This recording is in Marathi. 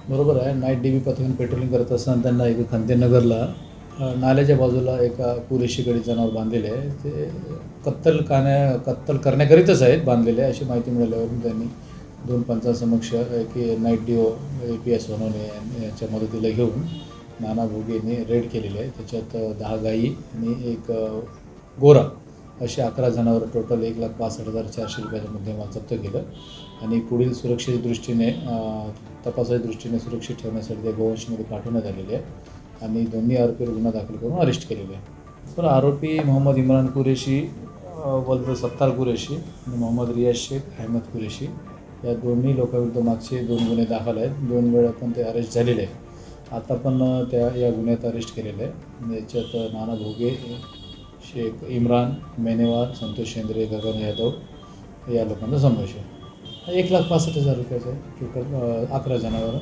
बरोबर आहे. नाईट डी बी पथकाने पेट्रोलिंग करत असताना त्यांना एक खंतेनगरला नाल्याच्या बाजूला एका पुरेशीकडे जनावर बांधलेले आहे. ते कत्तल करण्याकरिताच आहेत बांधलेले अशी माहिती मिळाल्यावरून त्यांनी 2 पंचांसमक्ष की नाईट डी ओ APS सोनवणे यांच्या मदतीला घेऊन नाना भोगे यांनी रेड केलेली आहे. त्याच्यात 10 गायी आणि एक गोरा अशी 11 जनावरं टोटल 1,65,400 रुपयाचा मुद्देमाल जप्त केलं आणि पुढील सुरक्षेच्या दृष्टीने तपासाच्या दृष्टीने सुरक्षित ठेवण्यासाठी ते गोवंशमध्ये पाठवण्यात आलेले आहे आणि दोन्ही आरोपीवर गुन्हा दाखल करून अरेस्ट केलेले आहे. तर आरोपी मोहम्मद इम्रान कुरेशी वल्द सत्तार कुरेशी आणि मोहम्मद रियाज शेख अहमद कुरेशी या दोन्ही लोकांविरुद्ध मागचे 2 गुन्हे दाखल आहेत. 2 वेळा पण ते अरेस्ट झालेले आहेत. आता पण या गुन्ह्यात अरेस्ट केलेलं आहे. याच्यात नाना भोगे, शेख इम्रान, मेनेवार, संतोष शेंद्रे, गगन यादव या लोकांचा समावेश आहे. 1,65,000 रुपयाचं टोटल 11 जनावरं